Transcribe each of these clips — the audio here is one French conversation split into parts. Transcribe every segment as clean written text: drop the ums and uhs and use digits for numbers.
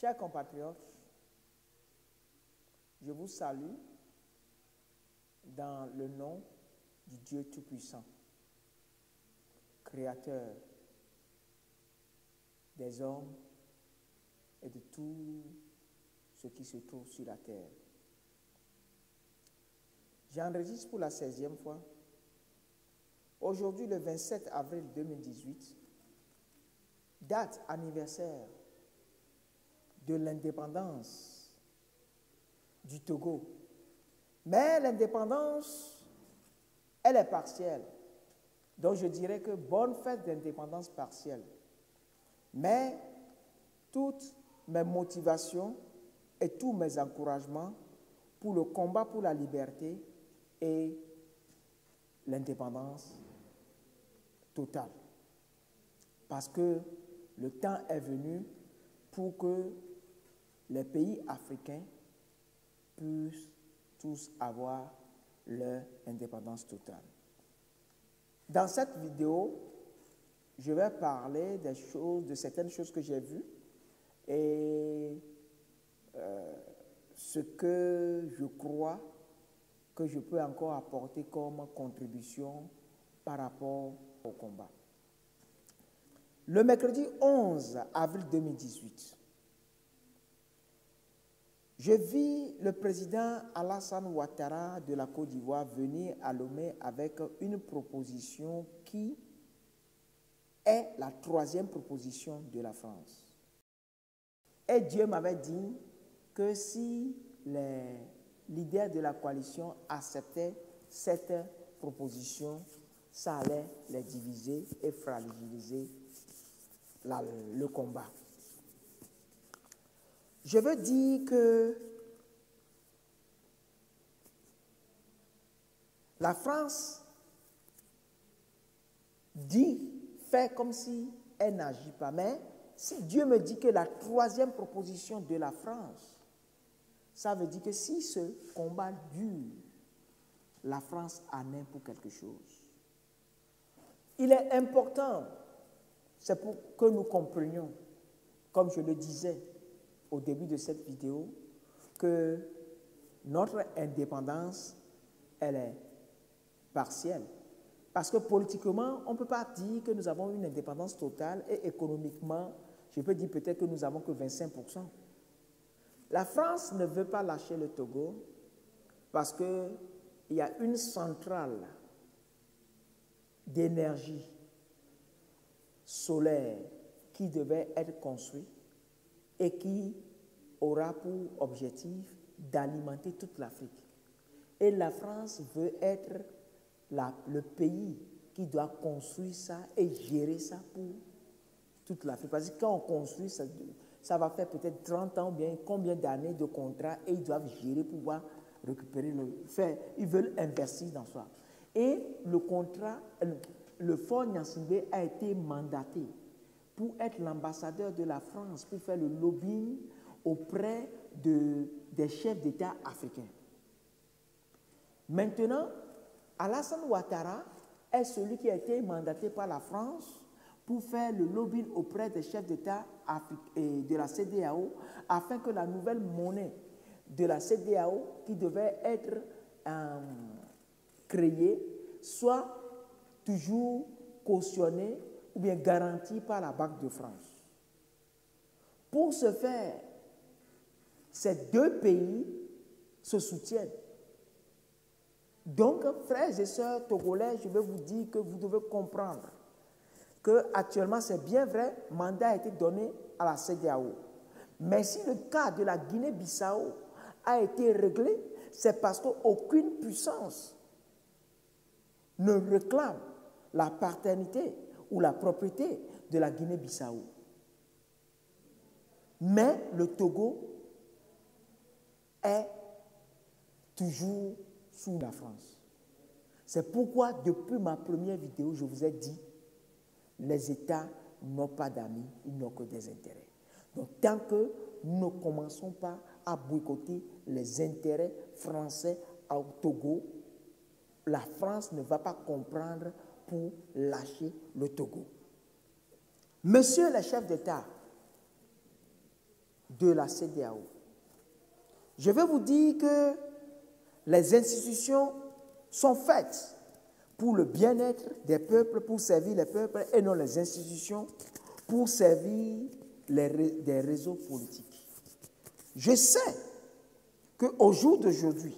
Chers compatriotes, je vous salue dans le nom du Dieu Tout-Puissant, Créateur des hommes et de tout ce qui se trouve sur la terre. J'enregistre pour la 16e fois. Aujourd'hui, le 27 avril 2018, date anniversaire de l'indépendance du Togo. Mais l'indépendance, elle est partielle. Donc je dirais que bonne fête d'indépendance partielle. Mais toutes mes motivations et tous mes encouragements pour le combat pour la liberté et l'indépendance totale. Parce que le temps est venu pour que les pays africains puissent tous avoir leur indépendance totale. Dans cette vidéo, je vais parler de certaines choses que j'ai vues et ce que je crois que je peux encore apporter comme contribution par rapport au combat. Le mercredi 11 avril 2018, je vis le président Alassane Ouattara de la Côte d'Ivoire venir à Lomé avec une proposition qui est la 3e proposition de la France. Et Dieu m'avait dit que si les leaders de la coalition acceptaient cette proposition, ça allait les diviser et fragiliser le combat. Je veux dire que la France fait comme si elle n'agit pas. Mais si Dieu me dit que la 3e proposition de la France, ça veut dire que si ce combat dure, la France en est pour quelque chose. Il est important, c'est pour que nous comprenions, comme je le disais au début de cette vidéo, que notre indépendance, elle est partielle. Parce que politiquement, on ne peut pas dire que nous avons une indépendance totale et économiquement, je peux dire peut-être que nous n'avons que 25%. La France ne veut pas lâcher le Togo parce qu'il y a une centrale d'énergie solaire qui devait être construite et qui aura pour objectif d'alimenter toute l'Afrique. Et la France veut être le pays qui doit construire ça et gérer ça pour toute l'Afrique. Parce que quand on construit, ça va faire peut-être 30 ans ou bien combien d'années de contrat et ils doivent gérer pour pouvoir récupérer ils veulent investir dans ça. Et le contrat, le Faure Gnassingbé a été mandaté pour être l'ambassadeur de la France, pour faire le lobbying auprès des chefs d'État africains. Maintenant, Alassane Ouattara est celui qui a été mandaté par la France pour faire le lobbying auprès des chefs d'État de la CEDEAO afin que la nouvelle monnaie de la CEDEAO qui devait être créée soit toujours cautionnée ou bien garantie par la Banque de France. Pour ce faire, ces deux pays se soutiennent. Donc, frères et sœurs togolais, je vais vous dire que vous devez comprendre qu'actuellement, c'est bien vrai, mandat a été donné à la CEDEAO. Mais si le cas de la Guinée-Bissau a été réglé, c'est parce qu'aucune puissance ne réclame la paternité ou la propriété de la Guinée-Bissau. Mais le Togo est toujours sous la France. C'est pourquoi, depuis ma première vidéo, je vous ai dit, les États n'ont pas d'amis, ils n'ont que des intérêts. Donc, tant que nous ne commençons pas à boycotter les intérêts français au Togo, la France ne va pas comprendre pour lâcher le Togo. Monsieur le chef d'État, de la CEDEAO. Je vais vous dire que les institutions sont faites pour le bien-être des peuples, pour servir les peuples, et non les institutions pour servir des réseaux politiques. Je sais qu'au jour d'aujourd'hui,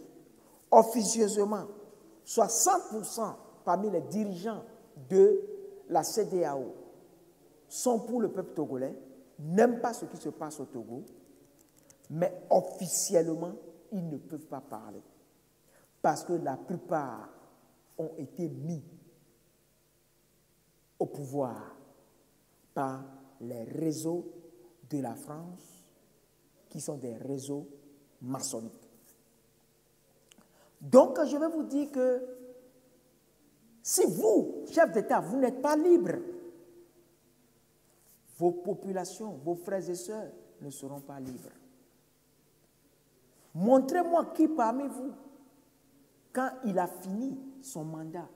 officieusement, 60% parmi les dirigeants de la CEDEAO sont pour le peuple togolais, n'aiment pas ce qui se passe au Togo, mais officiellement, ils ne peuvent pas parler. Parce que la plupart ont été mis au pouvoir par les réseaux de la France, qui sont des réseaux maçonniques. Donc, je vais vous dire que si vous, chef d'État, vous n'êtes pas libre, vos populations, vos frères et sœurs ne seront pas libres. Montrez-moi qui parmi vous, quand il a fini son mandat,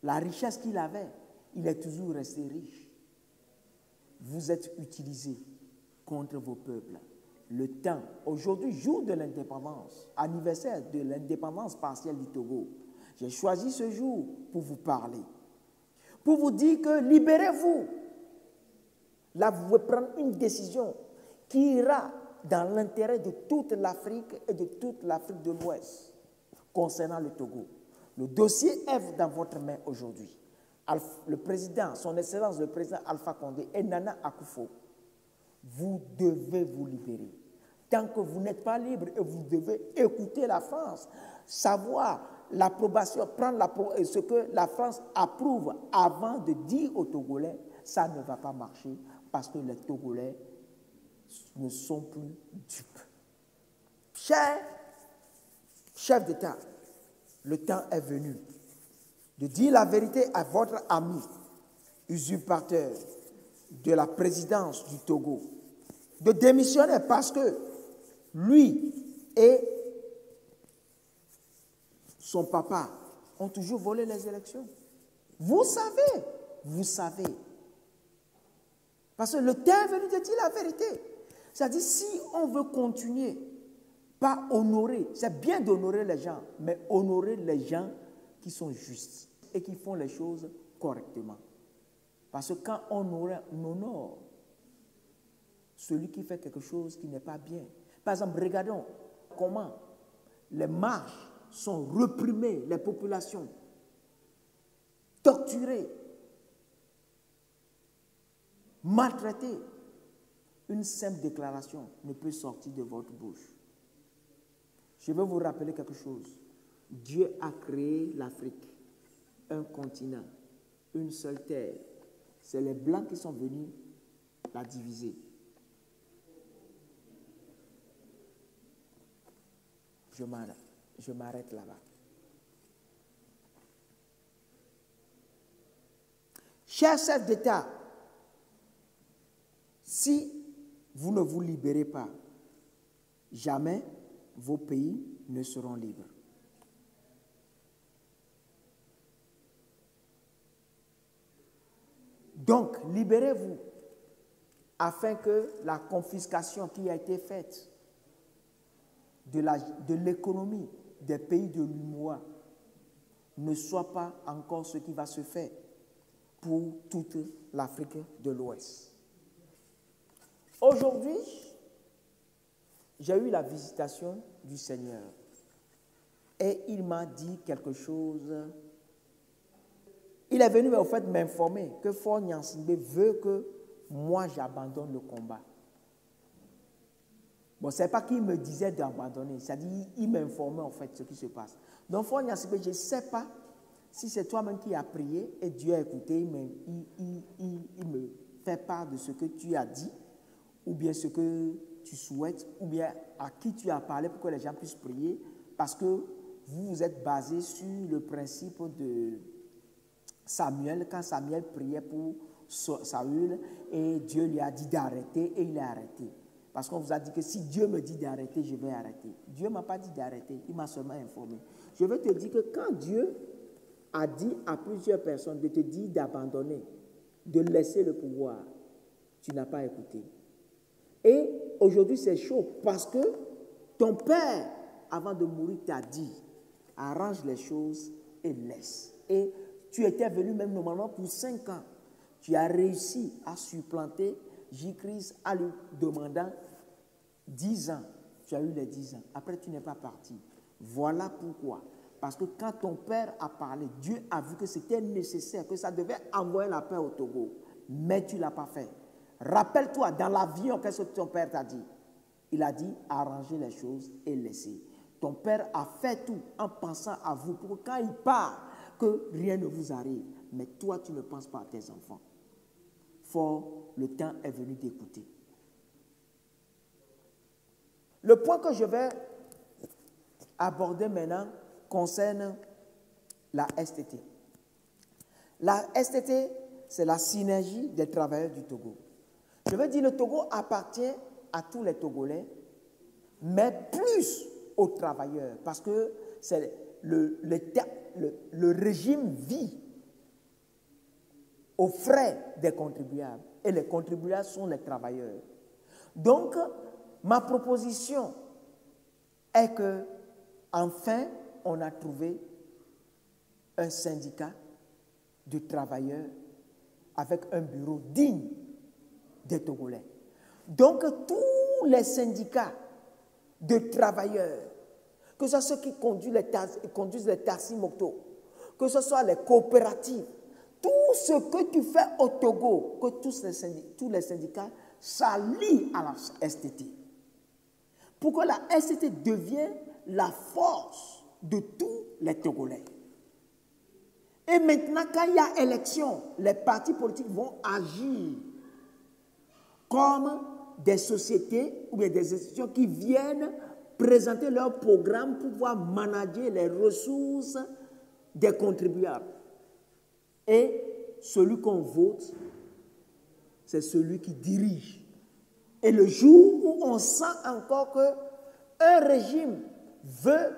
la richesse qu'il avait, il est toujours resté riche. Vous êtes utilisés contre vos peuples. Le temps, aujourd'hui, jour de l'indépendance, anniversaire de l'indépendance partielle du Togo, j'ai choisi ce jour pour vous parler, pour vous dire que libérez-vous. Là, vous pouvez prendre une décision qui ira dans l'intérêt de toute l'Afrique et de toute l'Afrique de l'Ouest concernant le Togo. Le dossier est dans votre main aujourd'hui. Le président, son Excellence le président Alpha Condé et Nana Akufo, vous devez vous libérer. Tant que vous n'êtes pas libre, et vous devez écouter la France, savoir l'approbation, prendre ce que la France approuve avant de dire aux Togolais, ça ne va pas marcher parce que les Togolais ne sont plus dupes. Cher chef d'État, le temps est venu de dire la vérité à votre ami usurpateur de la présidence du Togo, de démissionner parce que lui et son papa ont toujours volé les élections. Vous savez. Parce que le temps est venu de dire la vérité. C'est-à-dire, si on veut continuer, pas honorer, c'est bien d'honorer les gens, mais honorer les gens qui sont justes et qui font les choses correctement. Parce que quand on honore celui qui fait quelque chose qui n'est pas bien. Par exemple, regardons comment les marches sont réprimées, les populations torturées, maltraitées. Une simple déclaration ne peut sortir de votre bouche. Je vais vous rappeler quelque chose. Dieu a créé l'Afrique, un continent, une seule terre. C'est les Blancs qui sont venus la diviser. Je m'arrête là-bas. Chers chefs d'État, si vous ne vous libérez pas, jamais vos pays ne seront libres. Donc, libérez-vous afin que la confiscation qui a été faite de l'économie des pays de l'UMOA ne soit pas encore ce qui va se faire pour toute l'Afrique de l'Ouest. Aujourd'hui, j'ai eu la visitation du Seigneur et il m'a dit quelque chose. Il est venu au fait m'informer que Faure Gnassingbé veut que moi j'abandonne le combat. Bon, ce n'est pas qu'il me disait d'abandonner, c'est-à-dire il m'informait en fait ce qui se passe. Donc Faure Gnassingbé, je ne sais pas si c'est toi-même qui as prié et Dieu a écouté, il me fait part de ce que tu as dit, ou bien ce que tu souhaites, ou bien à qui tu as parlé pour que les gens puissent prier, parce que vous vous êtes basé sur le principe de Samuel, quand Samuel priait pour Saül, et Dieu lui a dit d'arrêter, et il a arrêté. Parce qu'on vous a dit que si Dieu me dit d'arrêter, je vais arrêter. Dieu ne m'a pas dit d'arrêter, il m'a seulement informé. Je veux te dire que quand Dieu a dit à plusieurs personnes de te dire d'abandonner, de laisser le pouvoir, tu n'as pas écouté. Et aujourd'hui, c'est chaud parce que ton père, avant de mourir, t'a dit, arrange les choses et laisse. Et tu étais venu même normalement pour 5 ans. Tu as réussi à supplanter J-Christ en lui demandant 10 ans. Tu as eu les 10 ans. Après, tu n'es pas parti. Voilà pourquoi. Parce que quand ton père a parlé, Dieu a vu que c'était nécessaire, que ça devait envoyer la paix au Togo. Mais tu ne l'as pas fait. Rappelle-toi, dans l'avion, qu'est-ce que ton père t'a dit? Il a dit, arranger les choses et laisser. Ton père a fait tout en pensant à vous, pour que quand il part, que rien ne vous arrive. Mais toi, tu ne penses pas à tes enfants. Fort, le temps est venu d'écouter. Le point que je vais aborder maintenant concerne la STT. La STT, c'est la synergie des travailleurs du Togo. Je veux dire, le Togo appartient à tous les Togolais, mais plus aux travailleurs, parce que c'est le régime vit aux frais des contribuables, et les contribuables sont les travailleurs. Donc, ma proposition est que, enfin, on a trouvé un syndicat de travailleurs avec un bureau digne des Togolais. Donc, tous les syndicats de travailleurs, que ce soit ceux qui conduisent les taxis motos, que ce soit les coopératives, tout ce que tu fais au Togo, que tous les syndicats s'allient à la STT. Pour que la STT devienne la force de tous les Togolais. Et maintenant, quand il y a élection, les partis politiques vont agir comme des sociétés ou bien des institutions qui viennent présenter leur programme pour pouvoir manager les ressources des contribuables. Et celui qu'on vote, c'est celui qui dirige. Et le jour où on sent encore qu'un régime veut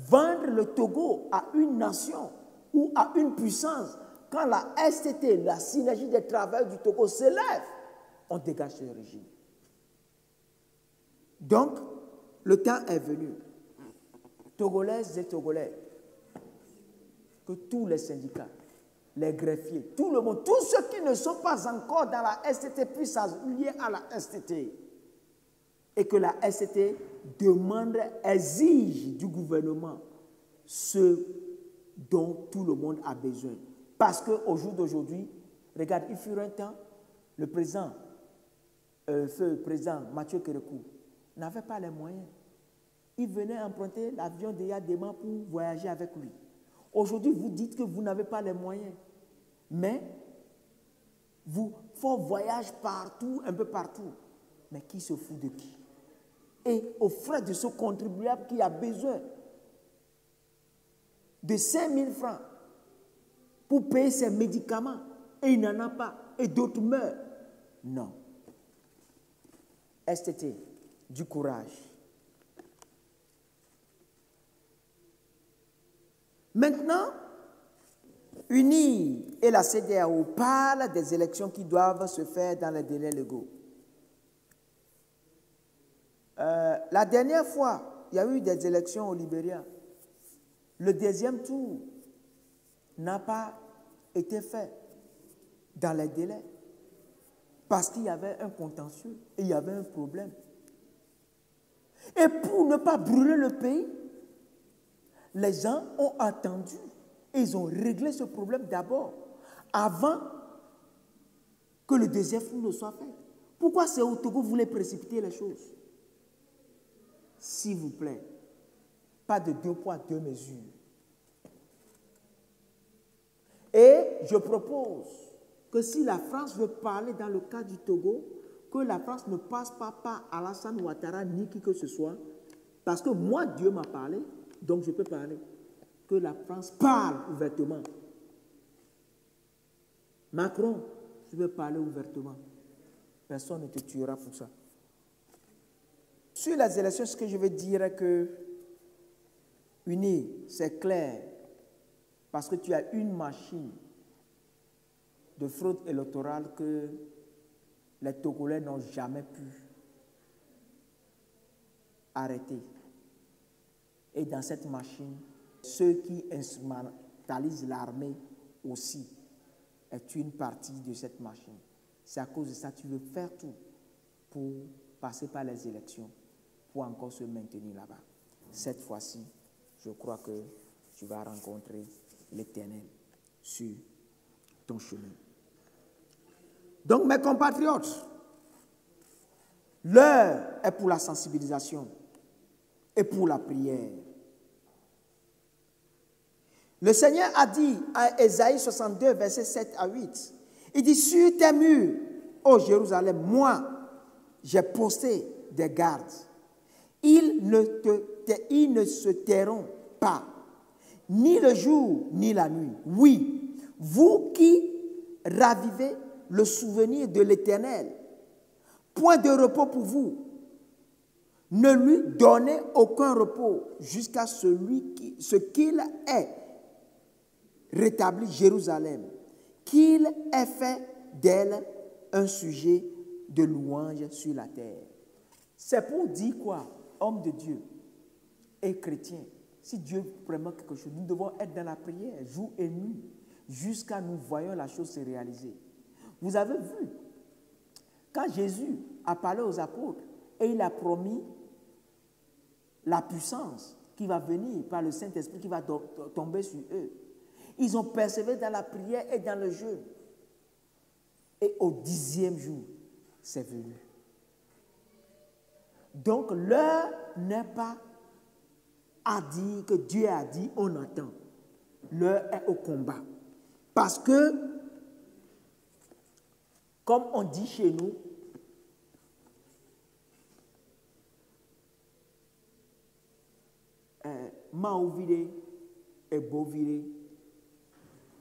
vendre le Togo à une nation ou à une puissance, quand la STT, la synergie des travailleurs du Togo, s'élève, on dégage ce régime. Donc, le temps est venu. Togolaises et Togolais, que tous les syndicats, les greffiers, tout le monde, tous ceux qui ne sont pas encore dans la STT puissent s'allier à la STT. Et que la STT demande, exige du gouvernement ce dont tout le monde a besoin. Parce qu'au jour d'aujourd'hui, regarde, il fut un temps, le président Mathieu Kérékou n'avait pas les moyens. Il venait emprunter l'avion de Yadema pour voyager avec lui. Aujourd'hui, vous dites que vous n'avez pas les moyens. Mais vous faites voyage partout, un peu partout. Mais qui se fout de qui? Et aux frais de ce contribuable qui a besoin de 5 000 francs pour payer ses médicaments, et il n'en a pas, et d'autres meurent. Non. STT, du courage. Maintenant, UNI et la CEDEAO parlent des élections qui doivent se faire dans les délais légaux. La dernière fois, il y a eu des élections au Libéria. Le deuxième tour n'a pas été fait dans les délais parce qu'il y avait un contentieux et il y avait un problème. Et pour ne pas brûler le pays, les gens ont attendu et ils ont réglé ce problème d'abord, avant que le deuxième tour ne soit fait. Pourquoi c'est au Togo vous voulez précipiter les choses? S'il vous plaît, pas de 2 poids, 2 mesures. Et je propose que si la France veut parler dans le cas du Togo, que la France ne passe pas par Alassane Ouattara ni qui que ce soit, parce que moi, Dieu m'a parlé, donc je peux parler. Que la France parle ouvertement. Macron, tu veux parler ouvertement. Personne ne te tuera pour ça. Sur les élections, ce que je veux dire est que, UNI, c'est clair, parce que tu as une machine de fraude électorale que les Togolais n'ont jamais pu arrêtés. Et dans cette machine, ceux qui instrumentalisent l'armée aussi est une partie de cette machine. C'est à cause de ça que tu veux faire tout pour passer par les élections, pour encore se maintenir là-bas. Cette fois-ci, je crois que tu vas rencontrer l'Éternel sur ton chemin. Donc, mes compatriotes, l'heure est pour la sensibilisation et pour la prière. Le Seigneur a dit à Ésaïe 62, versets 7 à 8, il dit, sur tes murs, ô Jérusalem, moi, j'ai posté des gardes. Ils ne se tairont pas, ni le jour, ni la nuit. Oui, vous qui ravivez le souvenir de l'Éternel, point de repos pour vous. Ne lui donnez aucun repos jusqu'à ce qu'il ait rétabli Jérusalem, qu'il ait fait d'elle un sujet de louange sur la terre. C'est pour dire quoi, homme de Dieu et chrétien, si Dieu vraiment quelque chose, nous devons être dans la prière, jour et nuit, jusqu'à nous voyons la chose se réaliser. Vous avez vu, quand Jésus a parlé aux apôtres et il a promis la puissance qui va venir par le Saint-Esprit qui va tomber sur eux, ils ont persévéré dans la prière et dans le jeûne. Et au 10e jour, c'est venu. Donc l'heure n'est pas à dire que Dieu a dit, on attend. L'heure est au combat. Parce que, comme on dit chez nous, Maouvire et Beauvire,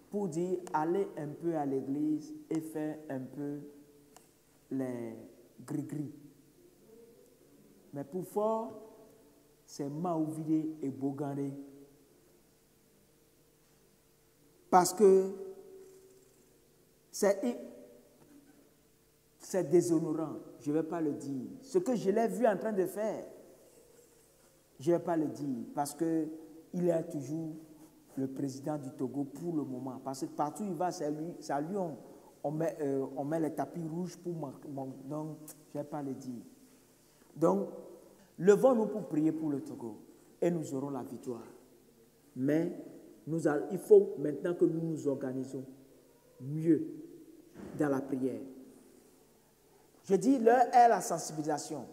pour dire aller un peu à l'église et faire un peu les gris-gris. Mais pour fort, c'est Maouvire et Bogandé. Parce que c'est déshonorant, je ne vais pas le dire. Ce que je l'ai vu en train de faire, je ne vais pas le dire, parce qu'il est toujours le président du Togo pour le moment. Parce que partout où il va, c'est lui on met les tapis rouges pour donc je ne vais pas le dire. Donc, levons-nous pour prier pour le Togo et nous aurons la victoire. Mais il faut maintenant que nous nous organisons mieux dans la prière. Je dis, l'heure est la sensibilisation.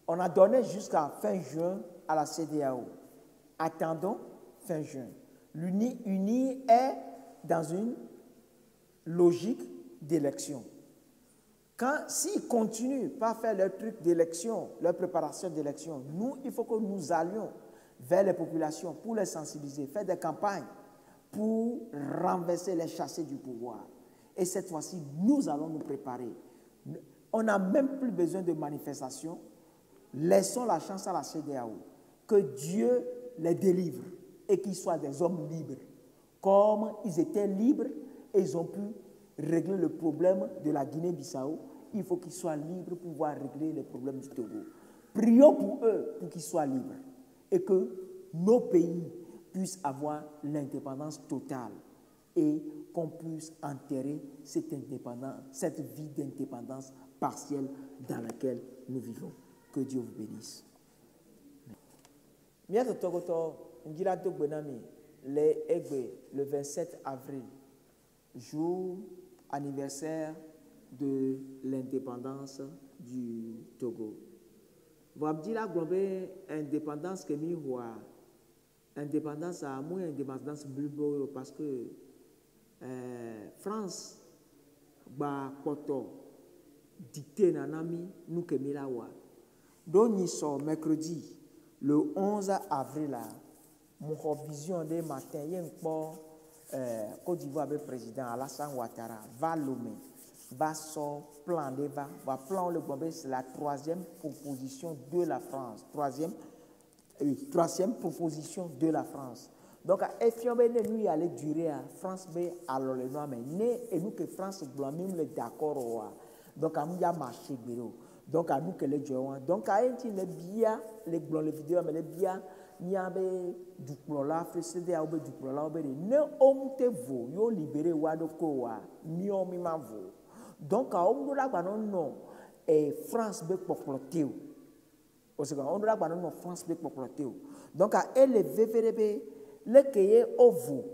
On a donné jusqu'à fin juin à la CEDEAO. Attendons fin juin. L'UNI est dans une logique d'élection. S'ils continuent pas à faire leur truc d'élection, leur préparation d'élection, nous, il faut que nous allions vers les populations pour les sensibiliser, faire des campagnes pour renverser, les chasser du pouvoir. Et cette fois-ci, nous allons nous préparer. On n'a même plus besoin de manifestations. Laissons la chance à la CEDEAO. Que Dieu les délivre et qu'ils soient des hommes libres. Comme ils étaient libres et ils ont pu régler le problème de la Guinée-Bissau, il faut qu'ils soient libres pour pouvoir régler les problèmes du Togo. Prions pour eux pour qu'ils soient libres et que nos pays puissent avoir l'indépendance totale et qu'on puisse enterrer cette vie d'indépendance partielle dans laquelle nous vivons. Que Dieu vous bénisse. Le 27 avril, jour anniversaire de l'indépendance du Togo. Vous avez dit là, indépendance que mi voit, indépendance à moins indépendance bulbo parce que France ba poto dicté nanami nous que mi la wa. Donc nous sommes mercredi le 11 avril là, mon vision des matins il y a un Côte d'Ivoire avec le président Alassane Ouattara va Lomé. Va son plan va plan le Gambie, c'est la troisième proposition de la France. Troisième proposition de la France. Donc, nous allait durer à France, mais alors le nom, mais et nous que France, nous sommes d'accord. Donc, il y a marché. Donc, à nous que les joueurs. Donc, à un petit, les biens, les blancs, les vidéos, mais les biens, il y a du plan là, FCD, du plan là, ne homme te vaut, yo libéré Wadoko, ni homme ma vaut. Donc, à homme de la non, et France be populaté. Au second, on doit non France be populaté. Donc, à elle, les VVDB, les cahiers au vous,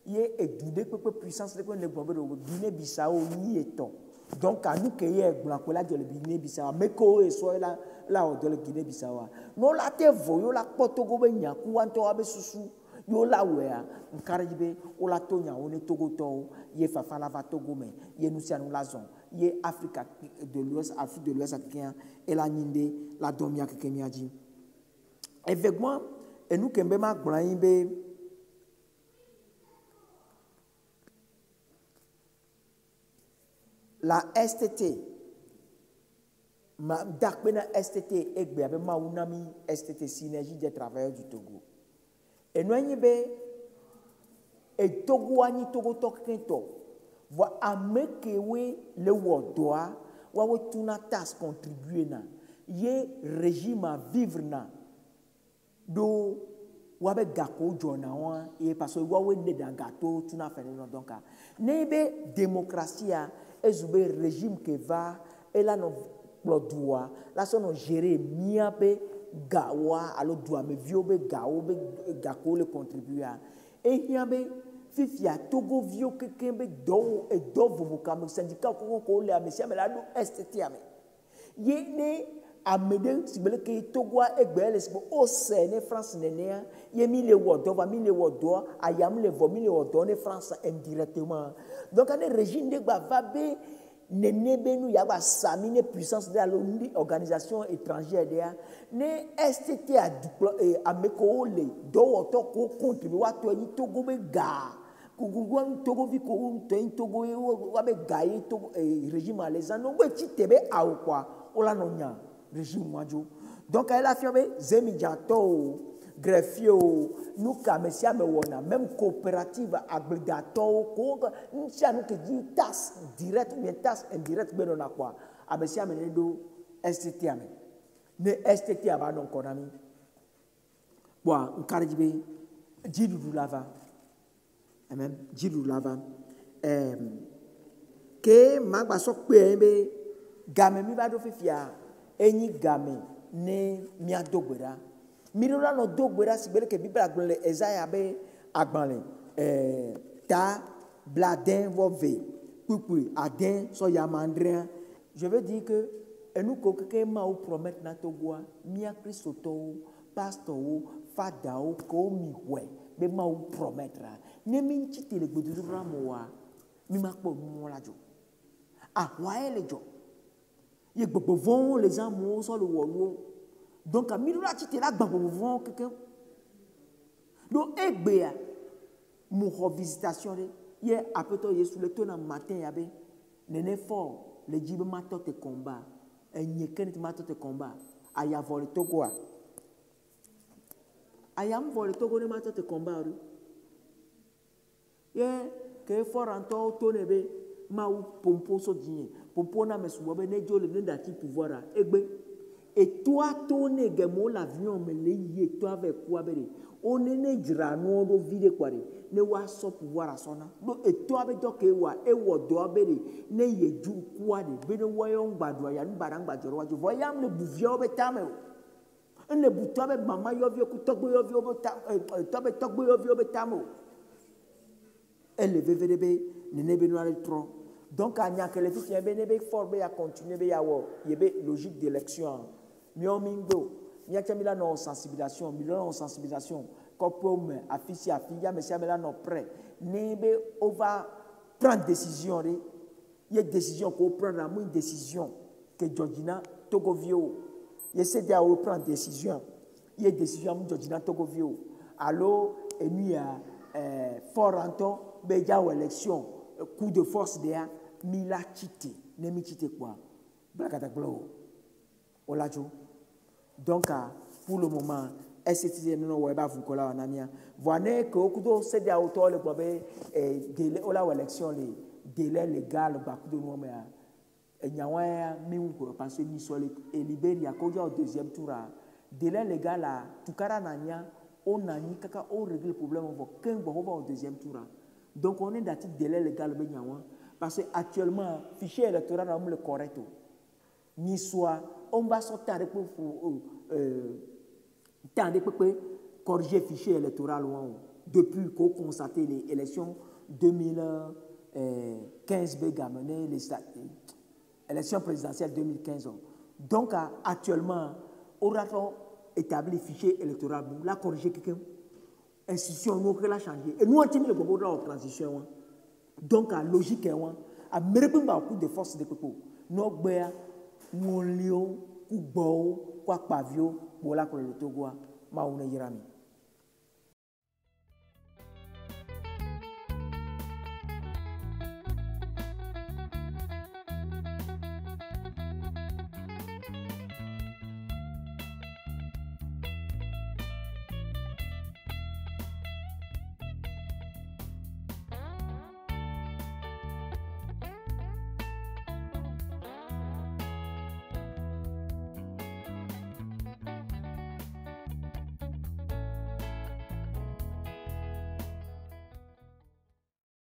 il y a du puissance, les Guinée-Bissau, ni étant. Donc, à nous qui est blanc, là, de la Guinée-Bissau, mais qu'on soit là, de la Guinée-Bissau. Non, là, t'es voyou, là, Portogo, Benya, Kouanto, Abesoussou, yo là, ouais, un caribé, ou la Tonia, on est Togo, y est Fafala, va Togo, mais y est nous, c'est nous, la zone, y est Afrique de l'Ouest, Afrique de l'Ouest africain, et la Ninde, la Domia, que Kenya dit. Effectivement, et nous, qui est blanc, la STT, Dakbena STT, Egbe, avec Maounami STT, Synergie des travailleurs du Togo. Et nous avons et Togo, ni Togo, Tokento, voit à mekewe le Wodoa, ou à tout na tas contribuer na, yé régime à vivre na, do, ou avec Gako, Jona, et parce que ou ne dans gâteau, tout na fait donc, nebe démocratie a, et régime qui va et là non droit là son gérer miabe gawa alors doit me viobe gao be gako le contribuer et miabe fifia Togo vio que kembe do et do vous comme syndicat ko le monsieur mais là do STT ame yene amede sibele ke Togo egbe le sibo o sene France nene yemi le wodo va mi le wodo ayam le vomi le wodo ne France indirectement. Donc, un régime de Bavabe, nous y a samine puissance de l'organisation étrangère, ne STT a mekole, do ko contribuer à toi, Togo be ga, Kuguan Togo vi ko Togo wabe gaye Togo régime alaisan, non we titebe a ou quoi, o la nonya régime mojo. Donc, elle a affirmé Zemidiato. Greffier, nous commerciants même coopérative agrégateur, nous avons dit tasse directe ou bien tasse indirecte, mais on a quoi? Abesia menedo STT ame. Ne STT aba donc on a mis. Bon, on carribe, Djidou lava, même Djidou lava. Que magba sok pembe, game mi va do fifia, eni game ne mia dogbera. Mirula no dogbera sibele ke bibla glole ezaya be agbale ta bladin vove pupui adin so yamandrien. Je veux dire que nous kokeke ma ou promettre na togoa mia kristoto pastor fada o ko mi we be ma ou promettre ne min chite le gbedu ramoa mi ma po mo lajo ah wa ele jo ye gbogbo von les amours so le wolo. Donc, à Miroula, tu es là, dans quelqu'un. Donc, Egbea, mon revisitation, hier, après toi, sous le ton matin, il y avait un effort, les djibes matot de combat, et nyeken matot de combat, aya volé Togo. Ayam volé Togo, ne matot de combat. Hier, que effort en toi, tonebe, ma ou pompo so dîner, pompo na me soubobe, ne jo le n'dati pouvoir, Egbe. Et toi, ton égémon l'avion, mais les toi avec quoi, on est né grano de vide quoi, ne wa so pouvoir à son nom. Et toi, avec toi, et wa doit béri, ne ye du quoi, de voyons badoya, barang badjoro, voyons le bouvio betame. Un le bouton avec maman yovio, togbo yovio betamo. Elle le VVDB, ne ne benoire trop. Donc, à n'y que les filles, il y a formé à continuer, il y a une logique d'élection. Miomingo, il y a une sensibilisation, comme affiché à fille, mais c'est là prêt. On va prendre décision. Il y a une décision qu'on prend, une décision que Georgina Togovio, il essaie à prendre décision. Il y a une décision de Georgina Togovio. Alors, il y a fort en temps, il y a une élection, coup de force derrière. Mila chiti, ne mi chiti quoi? Blakataglo. Olajo. Donc, pour le moment, STT nous n'avons pas vu que là on a mis. Voilà que au coup de c'est des auteurs le problème délai ou la élection les délais légal bac de nous mais Et Nyawaya, parce que nous sommes et Libéria, quand au deuxième tour, délai légal là, tout cas, on a ni kaka, on règle le problème, on va au deuxième tour. Donc, on est dans le délai légal, parce que actuellement, le fichier électoral est le correct. Ni soit, on va sortir avec corriger le fichier électoral depuis qu'on constate les élections 2015 gamené les élections présidentielles 2015. Donc actuellement, on a établi le fichier électoral pour la corriger quelqu'un. Institution nous la changer. Et nous on tient le bobo dans la transition. Donc la logique est à mériter un coup de force de people. Nous béa mon lion ou beau quoi pavio pour la le Togo ma on est